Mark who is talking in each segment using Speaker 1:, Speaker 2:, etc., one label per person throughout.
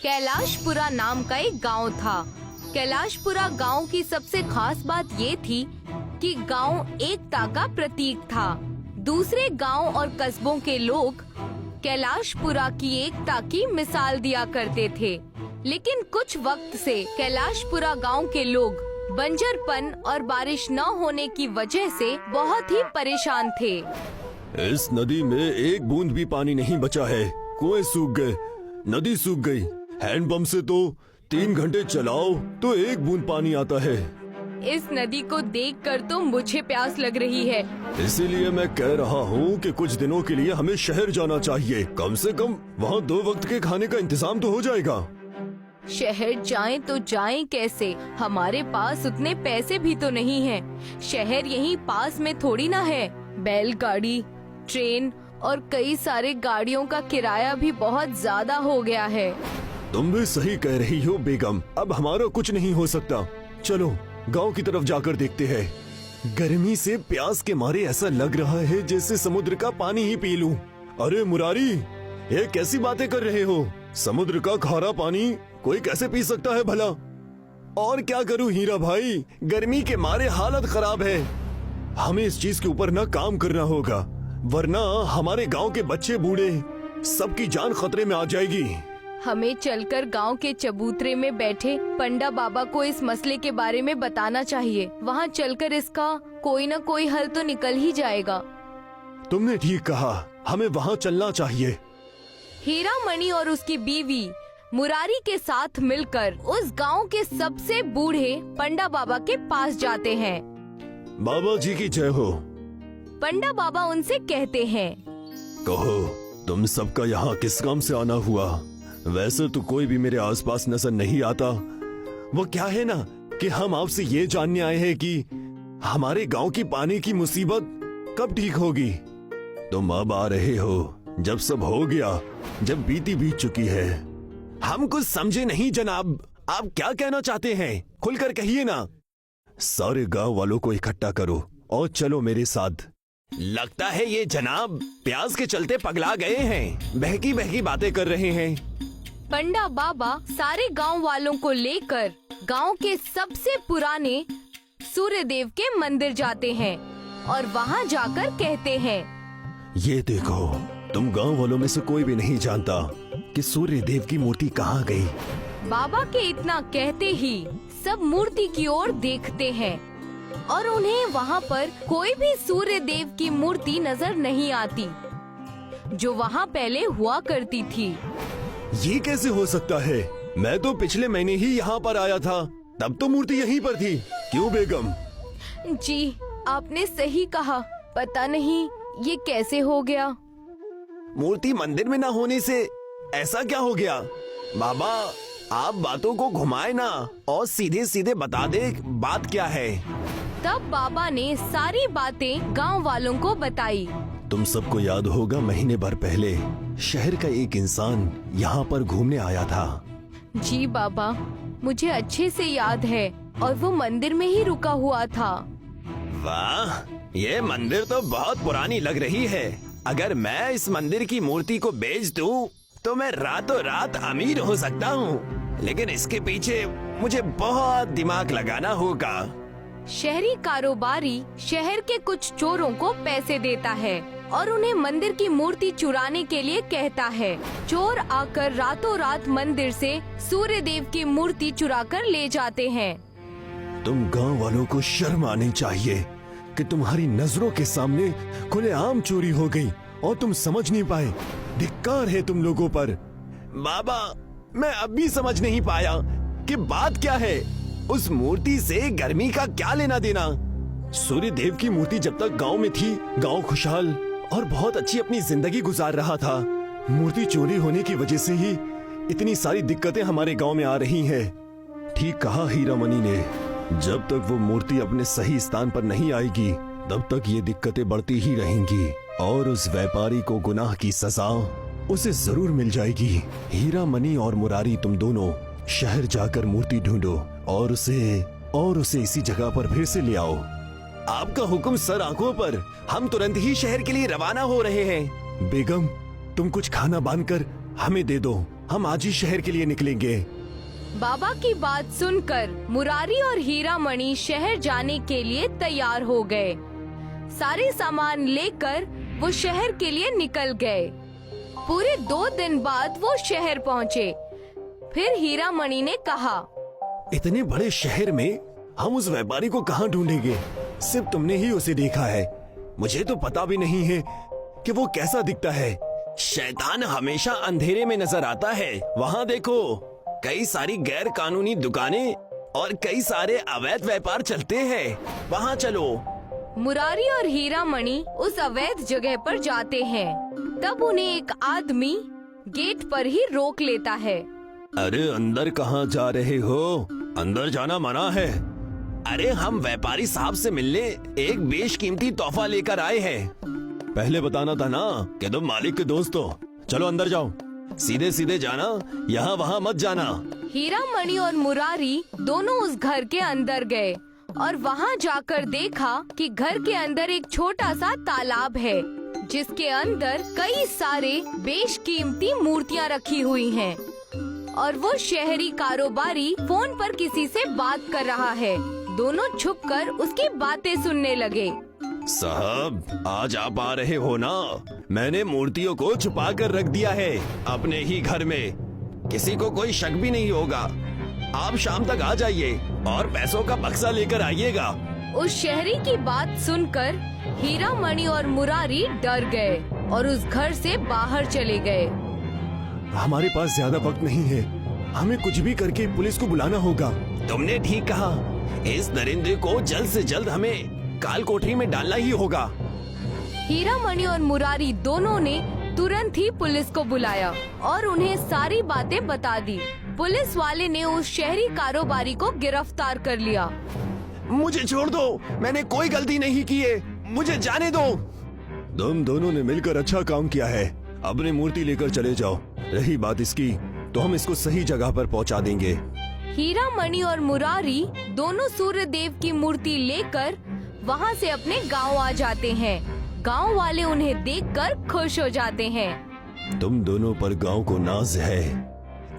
Speaker 1: कैलाशपुरा नाम का एक गांव था। कैलाशपुरा गांव की सबसे खास बात ये थी कि गांव एकता का प्रतीक था। दूसरे गांव और कस्बों के लोग कैलाशपुरा की एकता की मिसाल दिया करते थे, लेकिन कुछ वक्त से कैलाशपुरा गांव के लोग बंजरपन और बारिश न होने की वजह से बहुत ही परेशान थे।
Speaker 2: इस नदी में एक बूंद भी पानी नहीं बचा है। कुएं सूख गए, नदी सूख गई। हैंडपंप से तो 3 घंटे चलाओ तो एक बूंद पानी आता है।
Speaker 1: इस नदी को देखकर तो मुझे प्यास लग रही है।
Speaker 2: इसीलिए मैं कह रहा हूँ कि कुछ दिनों के लिए हमें शहर जाना चाहिए। कम से कम वहाँ 2 वक्त के खाने का इंतजाम तो हो जाएगा।
Speaker 1: शहर जाएं तो जाएं कैसे? हमारे पास उतने पैसे भी तो नहीं हैं। शहर यहीं पास में थोड़ी ना है। बैलगाड़ी, ट्रेन और कई सारे गाड़ियों का किराया भी बहुत ज्यादा हो गया है।
Speaker 2: तुम भी सही कह रही हो बेगम। अब हमारा कुछ नहीं हो सकता। चलो गांव की तरफ जाकर देखते हैं। गर्मी से प्यास के मारे ऐसा लग रहा है जैसे समुद्र का पानी ही पी लूं। अरे मुरारी, ये कैसी बातें कर रहे हो? समुद्र का खारा पानी कोई कैसे पी सकता है भला? और क्या करूं हीरा भाई, गर्मी के मारे हालत खराब है। हमें इस चीज के ऊपर ना काम करना होगा, वरना हमारे गांव के बच्चे बूढ़े सबकी जान खतरे में आ जाएगी।
Speaker 1: हमें चलकर गांव के चबूतरे में बैठे पंडा बाबा को इस मसले के बारे में बताना चाहिए। वहां चलकर इसका कोई न कोई हल तो निकल ही जाएगा।
Speaker 2: तुमने ठीक कहा, हमें वहां चलना चाहिए।
Speaker 1: हीरा मणि और उसकी बीवी मुरारी के साथ मिलकर उस गांव के सबसे बूढ़े पंडा बाबा के पास जाते हैं।
Speaker 2: बाबा जी की जय हो।
Speaker 1: पंडा बाबा उनसे कहते हैं,
Speaker 2: कहो तुम सबका यहाँ किस काम से आना हुआ? वैसे तो कोई भी मेरे आसपास नजर नहीं आता। वो क्या है ना कि हम आपसे ये जानने आए हैं कि हमारे गांव की पानी की मुसीबत कब ठीक होगी। तुम अब आ रहे हो जब सब हो गया, जब बीती बीत चुकी है। हम कुछ समझे नहीं जनाब, आप क्या कहना चाहते हैं? खुलकर कहिए ना। सारे गांव वालों को इकट्ठा करो और चलो मेरे साथ। लगता है ये जनाब प्यास के चलते पगला गए हैं, बहकी बहकी बातें कर रहे हैं।
Speaker 1: पंडा बाबा सारे गांव वालों को लेकर गांव के सबसे पुराने सूर्य देव के मंदिर जाते हैं और वहां जाकर कहते हैं,
Speaker 2: ये देखो, तुम गांव वालों में से कोई भी नहीं जानता कि सूर्य देव की मूर्ति कहाँ गई।
Speaker 1: बाबा के इतना कहते ही सब मूर्ति की ओर देखते हैं और उन्हें वहाँ पर कोई भी सूर्य देव की मूर्ति नजर नहीं आती जो वहाँ पहले हुआ करती थी।
Speaker 2: ये कैसे हो सकता है? मैं तो पिछले महीने ही यहाँ पर आया था, तब तो मूर्ति यहीं पर थी। क्यों बेगम?
Speaker 1: जी आपने सही कहा, पता नहीं ये कैसे हो गया।
Speaker 2: मूर्ति मंदिर में ना होने से ऐसा क्या हो गया? बाबा आप बातों को घुमाए ना और सीधे सीधे बता दे बात क्या है।
Speaker 1: तब बाबा ने सारी बातें गांव वालों को बताई।
Speaker 2: तुम सबको याद होगा, महीने भर पहले शहर का एक इंसान यहाँ पर घूमने आया था।
Speaker 1: जी बाबा, मुझे अच्छे से याद है और वो मंदिर में ही रुका हुआ था।
Speaker 2: वाह, ये मंदिर तो बहुत पुरानी लग रही है। अगर मैं इस मंदिर की मूर्ति को बेच दूं, तो मैं रातों रात अमीर हो सकता हूँ, लेकिन इसके पीछे मुझे बहुत दिमाग लगाना होगा।
Speaker 1: शहरी कारोबारी शहर के कुछ चोरों को पैसे देता है और उन्हें मंदिर की मूर्ति चुराने के लिए कहता है। चोर आकर रातों रात मंदिर से सूर्य देव की मूर्ति चुराकर ले जाते हैं।
Speaker 2: तुम गांव वालों को शर्म आनी चाहिए कि तुम्हारी नजरों के सामने खुलेआम चोरी हो गई और तुम समझ नहीं पाए। धिक्कार है तुम लोगों पर। बाबा मैं अब भी समझ नहीं पाया कि बात क्या है। उस मूर्ति से गर्मी का क्या लेना देना? सूर्य देव की मूर्ति जब तक गांव में थी, गांव खुशहाल और बहुत अच्छी अपनी जिंदगी गुजार रहा था। मूर्ति चोरी होने की वजह से ही इतनी सारी दिक्कतें हमारे गांव में आ रही हैं। ठीक कहा हीरा मणि ने, जब तक वो मूर्ति अपने सही स्थान पर नहीं आएगी, तब तक ये दिक्कतें बढ़ती ही रहेंगी और उस व्यापारी को गुनाह की सजा उसे जरूर मिल जाएगी। हीरा मणि और मुरारी, तुम दोनों शहर जाकर मूर्ति ढूंढो और उसे इसी जगह पर फिर से ले आओ। आपका हुक्म सर आंखों पर। हम तुरंत ही शहर के लिए रवाना हो रहे हैं। बेगम तुम कुछ खाना बांधकर हमें दे दो, हम आज ही शहर के लिए निकलेंगे।
Speaker 1: बाबा की बात सुनकर मुरारी और हीरा मणि शहर जाने के लिए तैयार हो गए। सारे सामान लेकर वो शहर के लिए निकल गए। पूरे 2 दिन बाद वो शहर पहुँचे। फिर हीरा मणि ने कहा,
Speaker 2: इतने बड़े शहर में हम उस व्यापारी को कहाँ ढूंढेंगे? सिर्फ तुमने ही उसे देखा है, मुझे तो पता भी नहीं है कि वो कैसा दिखता है। शैतान हमेशा अंधेरे में नजर आता है। वहाँ देखो, कई सारी गैर कानूनी दुकानें और कई सारे अवैध व्यापार चलते हैं। वहाँ चलो।
Speaker 1: मुरारी और हीरा मणि उस अवैध जगह पर जाते हैं। तब उन्हें एक आदमी गेट पर ही रोक लेता है।
Speaker 2: अरे अंदर कहाँ जा रहे हो? अंदर जाना मना है। अरे हम व्यापारी साहब से मिलने एक बेशकीमती तोहफा लेकर आए हैं। पहले बताना था ना कि तुम मालिक के दोस्त हो। चलो अंदर जाओ, सीधे सीधे जाना, यहाँ वहाँ मत जाना।
Speaker 1: हीरा मणि और मुरारी दोनों उस घर के अंदर गए और वहाँ जाकर देखा कि घर के अंदर एक छोटा सा तालाब है, जिसके अंदर कई सारे बेशकीमती मूर्तियाँ रखी हुई हैं। और वो शहरी कारोबारी फोन पर किसी से बात कर रहा है। दोनों छुपकर उसकी बातें सुनने लगे।
Speaker 2: साहब, आज आप आ रहे हो ना? मैंने मूर्तियों को छुपा कर रख दिया है अपने ही घर में। किसी को कोई शक भी नहीं होगा। आप शाम तक आ जाइए और पैसों का बक्सा लेकर आइएगा।
Speaker 1: उस शहरी की बात सुनकर हीरा मणि और मुरारी डर गए और उस घर से बाहर चले गए।
Speaker 2: हमारे पास ज्यादा वक्त नहीं है, हमें कुछ भी करके पुलिस को बुलाना होगा। तुमने ठीक कहा, इस दरिंदे को जल्द से जल्द हमें काल कोठरी में डालना ही होगा।
Speaker 1: हीरा मणि और मुरारी दोनों ने तुरंत ही पुलिस को बुलाया और उन्हें सारी बातें बता दी। पुलिस वाले ने उस शहरी कारोबारी को गिरफ्तार कर लिया।
Speaker 2: मुझे छोड़ दो, मैंने कोई गलती नहीं की है, मुझे जाने दो। तुम दोनों ने मिलकर अच्छा काम किया है। अपनी मूर्ति लेकर चले जाओ। रही बात इसकी, तो हम इसको सही जगह पर पहुंचा देंगे।
Speaker 1: हीरा मणि और मुरारी दोनों सूर्य देव की मूर्ति लेकर वहाँ से अपने गांव आ जाते हैं। गांव वाले उन्हें देखकर खुश हो जाते हैं।
Speaker 2: तुम दोनों पर गांव को नाज है।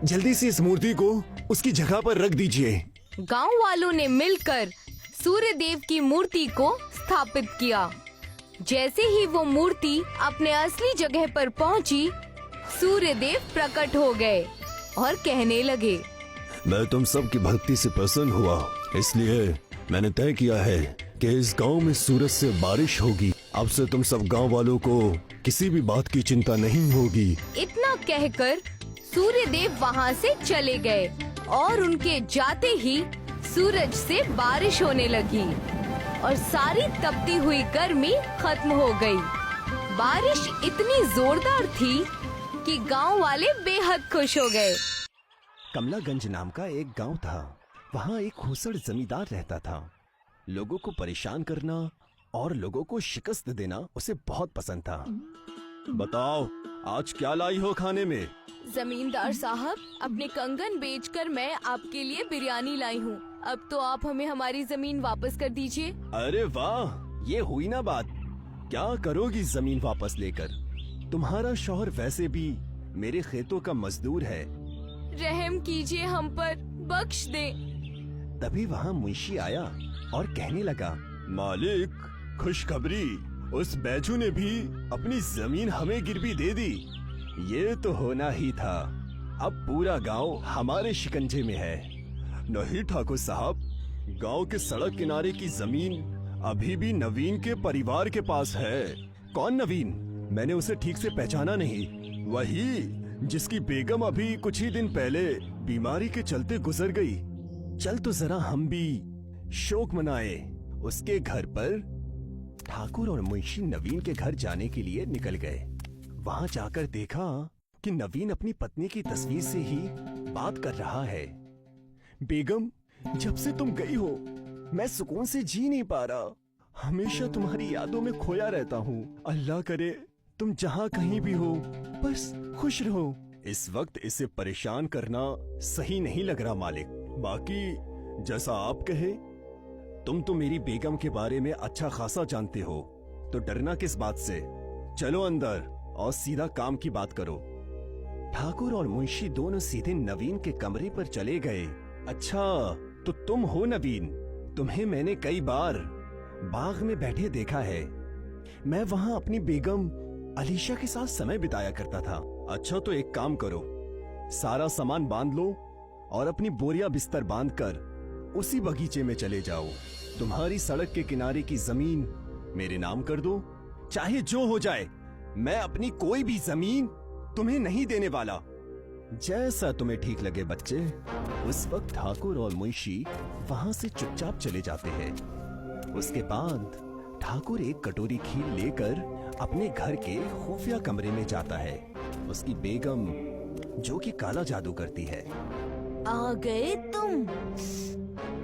Speaker 2: जल्दी से इस मूर्ति को उसकी जगह पर रख दीजिए।
Speaker 1: गांव वालों ने मिलकर सूर्य देव की मूर्ति को स्थापित किया। जैसे ही वो मूर्ति अपने असली जगह पर पहुंची, सूर्य देव प्रकट हो गए और कहने लगे,
Speaker 2: मैं तुम सब की भक्ति से प्रसन्न हुआ, इसलिए मैंने तय किया है कि इस गांव में सूरज से बारिश होगी। अब से तुम सब गांव वालों को किसी भी बात की चिंता नहीं होगी।
Speaker 1: इतना कहकर सूर्य देव वहाँ से चले गए और उनके जाते ही सूरज से बारिश होने लगी और सारी तपती हुई गर्मी खत्म हो गई। बारिश इतनी जोरदार थी कि गांव वाले बेहद खुश हो गए।
Speaker 2: कमलागंज नाम का एक गांव था। वहाँ एक खूसड़ जमींदार रहता था। लोगों को परेशान करना और लोगों को शिकस्त देना उसे बहुत पसंद था। बताओ, आज क्या लाई हो खाने में?
Speaker 1: जमींदार साहब, अपने कंगन बेचकर मैं आपके लिए बिरयानी लाई हूँ। अब तो आप हमें हमारी जमीन वापस कर दीजिए।
Speaker 2: अरे वाह, ये हुई ना बात। क्या करोगी जमीन वापस लेकर? तुम्हारा शौहर वैसे भी मेरे खेतों का मजदूर है।
Speaker 1: रहम कीजिए हम पर, बख्श दे।
Speaker 2: तभी वहाँ मुंशी आया और कहने लगा, मालिक, खुशखबरी, उस बैजू ने भी अपनी जमीन हमें गिरवी दे दी। ये तो होना ही था। अब पूरा गांव हमारे शिकंजे में है। नहीं ठाकुर साहब, गांव के सड़क किनारे की जमीन अभी भी नवीन के परिवार के पास है। कौन नवीन? मैंने उसे ठीक से पहचाना नहीं। वही जिसकी बेगम अभी कुछ ही दिन पहले बीमारी के चलते गुजर गई। चल तो जरा हम भी शोक मनाए। उसके घर पर ठाकुर और मुंशी नवीन के घर जाने के लिए निकल गए। वहां जाकर देखा कि नवीन अपनी पत्नी की तस्वीर से ही बात कर रहा है। बेगम, जब से तुम गई हो मैं सुकून से जी नहीं पा रहा। हमेशा तुम्हारी यादों में खोया रहता हूँ। अल्लाह करे तुम जहाँ कहीं भी हो बस खुश रहो। इस वक्त इसे परेशान करना सही नहीं लग रहा मालिक। बाकी जैसा आप कहे। तुम तो मेरी बेगम के बारे में अच्छा खासा जानते हो, तो डरना किस बात से। चलो अंदर और सीधा काम की बात करो। ठाकुर और मुंशी दोनों सीधे नवीन के कमरे पर चले गए। अच्छा, तो तुम हो नवीन। तुम्हें मैंने कई बार बाग में बैठे देखा है। मैं वहाँ अपनी बेगम अलीशा के साथ समय बिताया करता था। अच्छा, तो एक काम करो, सारा सामान बांध लो और अपनी बोरिया बिस्तर बांधकर उसी बगीचे में चले जाओ। तुम्हारी सड़क के किनारे की जमीन मेरे नाम कर दो। चाहे जो हो जाए, मैं अपनी कोई भी जमीन तुम्हें नहीं देने वाला। जैसा तुम्हें ठीक लगे बच्चे। उस वक्त ठाकुर और मुंशी वहां से चुपचाप चले जाते हैं। उसके बाद ठाकुर एक कटोरी खीर लेकर अपने घर के खुफिया कमरे में जाता है। उसकी बेगम, जो कि काला जादू करती है।
Speaker 1: आ गए तुम।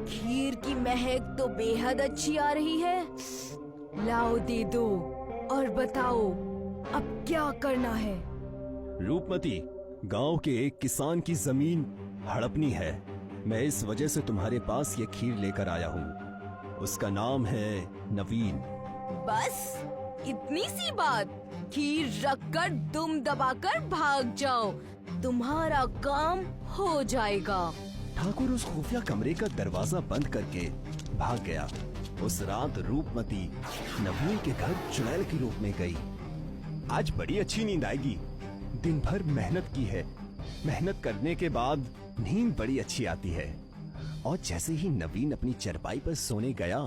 Speaker 1: खीर की महक तो बेहद अच्छी आ रही है। लाओ दे दो और बताओ अब क्या करना है।
Speaker 2: रूपमती, गांव के एक किसान की जमीन हड़पनी है। मैं इस वजह से तुम्हारे पास ये खीर लेकर आया हूँ। उसका नाम है नवीन।
Speaker 1: बस इतनी सी बात? खीर रखकर दुम दबाकर भाग जाओ, तुम्हारा काम हो जाएगा।
Speaker 2: ठाकुर उस खुफिया कमरे का दरवाजा बंद करके भाग गया। उस रात रूपमती नवीन के घर चुड़ैल के रूप में गई। आज बड़ी अच्छी नींद आएगी। दिन भर मेहनत की है। मेहनत करने के बाद नींद बड़ी अच्छी आती है। और जैसे ही नवीन अपनी चरपाई पर सोने गया,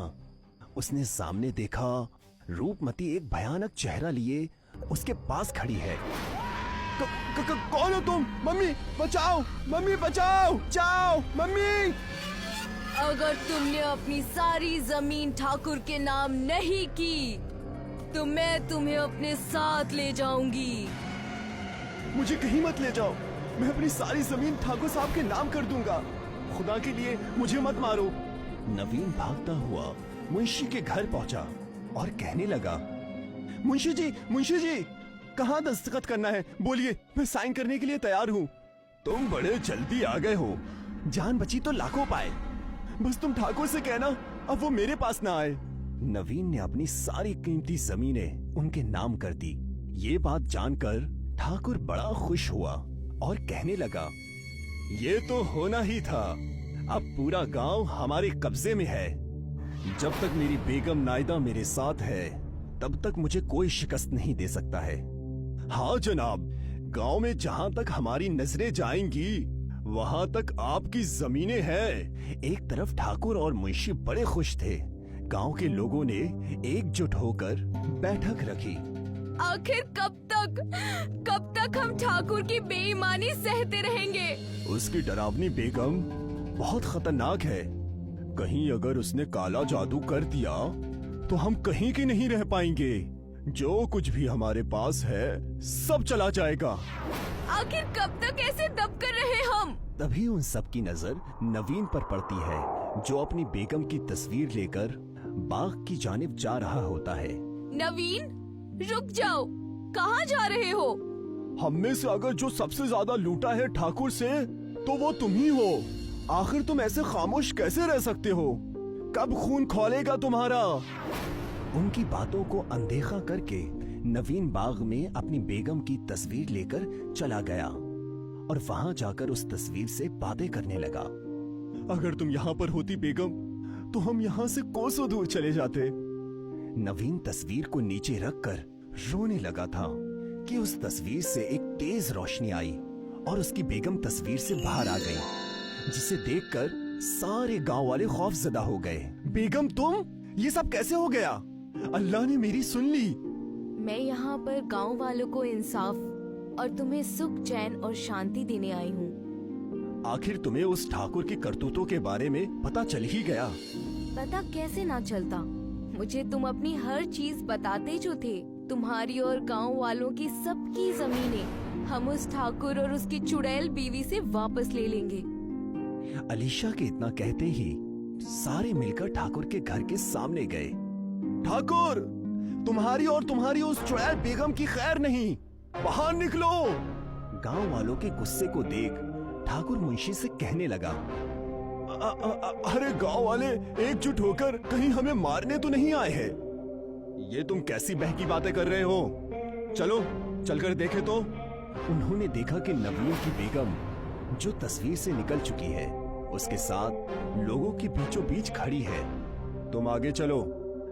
Speaker 2: उसने सामने देखा रूपमती एक भयानक चेहरा लिए उसके पास खड़ी है। कौन हो तुम? मम्मी बचाओ, मम्मी बचाओ, जाओ मम्मी।
Speaker 1: अगर तुमने अपनी सारी जमीन ठाकुर के नाम नहीं की तो मैं तुम्हें अपने साथ ले जाऊंगी।
Speaker 2: मुझे कहीं मत ले जाओ। मैं अपनी सारी जमीन ठाकुर साहब के नाम कर दूंगा। खुदा के लिए मुझे मत मारो। नवीन भागता हुआ मुंशी के घर पहुंचा और कहने लगा, मुंशी जी, कहाँ दस्तखत करना है? बोलिए, मैं साइन करने के लिए तैयार हूँ। तुम बड़े जल्दी आ गए हो। जान बची तो लाखों पाए। बस तुम ठाकुर से कहना अब वो मेरे पास ना आए। नवीन ने अपनी सारी कीमती जमीनें उनके नाम कर दी। ये बात जानकर ठाकुर बड़ा खुश हुआ और कहने लगा, ये तो होना ही था। अब पूरा गांव हमारे कब्जे में है। जब तक मेरी बेगम नायदा मेरे साथ है, तब तक मुझे कोई शिकस्त नहीं दे सकता है। हाँ जनाब, गांव में जहाँ तक हमारी नजरें जाएंगी, वहाँ तक आपकी जमीनें हैं। एक तरफ ठाकुर और मुंशी बड़े खुश थे। गांव के लोगों ने एकजुट होकर बैठक रखी।
Speaker 1: आखिर कब तक हम ठाकुर की बेईमानी सहते रहेंगे?
Speaker 2: उसकी डरावनी बेगम बहुत खतरनाक है। कहीं अगर उसने काला जादू कर दिया तो हम कहीं के नहीं रह पाएंगे। जो कुछ भी हमारे पास है सब चला जाएगा।
Speaker 1: आखिर कब तक ऐसे दब कर रहे हम?
Speaker 2: तभी उन सब की नजर नवीन पर पड़ती है, जो अपनी बेगम की तस्वीर लेकर बाग की जानिब जा रहा होता है।
Speaker 1: नवीन, रुक जाओ। कहाँ जा रहे हो?
Speaker 2: हम में से अगर जो सबसे ज्यादा लूटा है ठाकुर से, तो वो तुम ही हो। आखिर तुम ऐसे खामोश कैसे रह सकते हो? कब खून खौलेगा तुम्हारा? उनकी बातों को अनदेखा करके नवीन बाग में अपनी बेगम की तस्वीर लेकर चला गया और वहां जाकर उस तस्वीर से बातें करने लगा। अगर तुम यहाँ पर होती बेगम, तो हम यहाँ से कोसों दूर चले जाते। नवीन तस्वीर को नीचे रखकर रोने लगा था कि उस तस्वीर से एक तेज रोशनी आई और उसकी बेगम तस्वीर से बाहर आ गई, जिसे देखकर सारे गांव वाले खौफजदा हो गए। बेगम तुम, ये सब कैसे हो गया? अल्लाह ने मेरी सुन ली।
Speaker 1: मैं यहाँ पर गांव वालों को इंसाफ और तुम्हें सुख, चैन और शांति देने आई हूँ।
Speaker 2: आखिर तुम्हें उस ठाकुर की करतूतों के बारे में पता चल ही गया।
Speaker 1: पता कैसे ना चलता? मुझे तुम अपनी हर चीज बताते जो थे। तुम्हारी और गांव वालों की सबकी जमीनें हम उस ठाकुर और उसकी चुड़ैल बीवी से वापस ले लेंगे।
Speaker 2: अलीशा के इतना कहते ही सारे मिलकर ठाकुर के घर के सामने गए। ठाकुर, तुम्हारी और तुम्हारी उस चुड़ैल बेगम की खैर नहीं, बाहर निकलो। गांव वालों के गुस्से को देख ठाकुर मुंशी से कहने लगा, अरे गांव वाले एकजुट होकर कहीं हमें मारने तो नहीं आए हैं? ये तुम कैसी बहकी बातें कर रहे हो? चलो चलकर देखे तो उन्होंने देखा कि नवीन की बेगम जो तस्वीर से निकल चुकी है उसके साथ लोगों के बीचों बीच खड़ी है। तुम आगे चलो,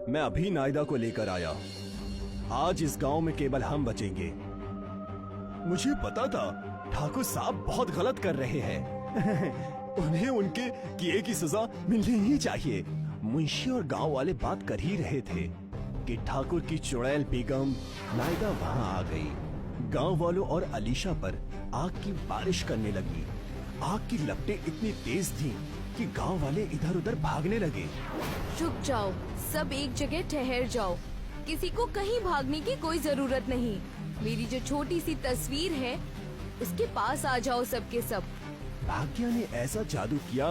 Speaker 2: मैं अभी नायदा को लेकर आया। आज इस गांव में केवल हम बचेंगे। मुझे पता था ठाकुर साहब बहुत गलत कर रहे हैं। उन्हें उनके किए की सजा मिलनी ही चाहिए। मुंशी और गांव वाले बात कर ही रहे थे कि ठाकुर की चुड़ैल बेगम नायदा वहां आ गई। गांव वालों और अलीशा पर आग की बारिश करने लगी। आग की लपटें इतनी तेज थीं कि गांव वाले इधर उधर भागने लगे।
Speaker 1: रुक जाओ, सब एक जगह ठहर जाओ। किसी को कहीं भागने की कोई जरूरत नहीं। मेरी जो छोटी सी तस्वीर है उसके पास आ जाओ सबके सब।
Speaker 2: भाग्य ने ऐसा जादू किया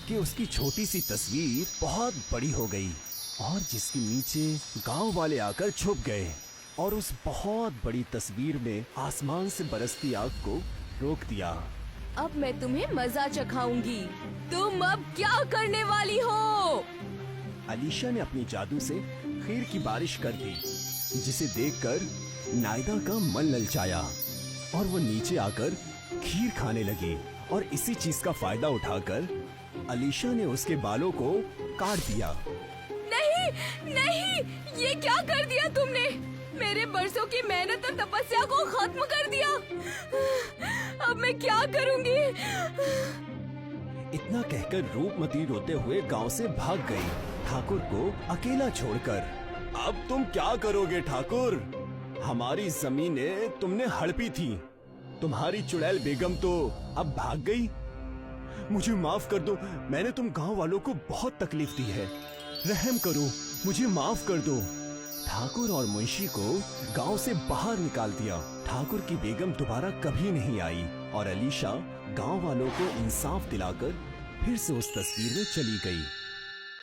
Speaker 2: कि उसकी छोटी सी तस्वीर बहुत बड़ी हो गई और जिसके नीचे गांव वाले आकर छुप गए और उस बहुत बड़ी तस्वीर में आसमान से बरसती आग को रोक दिया।
Speaker 1: अब मैं तुम्हें मजा चखाऊंगी। तुम अब क्या करने वाली हो?
Speaker 2: अलीशा ने अपनी जादू से खीर की बारिश कर दी, जिसे देखकर नायदा का मन ललचाया और वो नीचे आकर खीर खाने लगी। और इसी चीज का फायदा उठाकर अलीशा ने उसके बालों को काट दिया।
Speaker 1: नहीं नहीं, ये क्या कर दिया तुमने? मेरे बरसों की मेहनत और तपस्या को खत्म कर दिया। अब मैं क्या करूंगी?
Speaker 2: इतना कहकर रूपमती रोते हुए गांव से भाग गई, ठाकुर को अकेला छोड़कर। अब तुम क्या करोगे ठाकुर? हमारी जमीनें तुमने हड़पी थी। तुम्हारी चुड़ैल बेगम तो अब भाग गई। मुझे माफ कर दो, मैंने तुम गांव वालों को बहुत तकलीफ दी है। रहम करो, मुझे माफ कर दो। ठाकुर और मुंशी को गांव से बाहर निकाल दिया। ठाकुर की बेगम दोबारा कभी नहीं आई और अलीशा गांव वालों को इंसाफ दिलाकर फिर से उस तस्वीर में चली गई।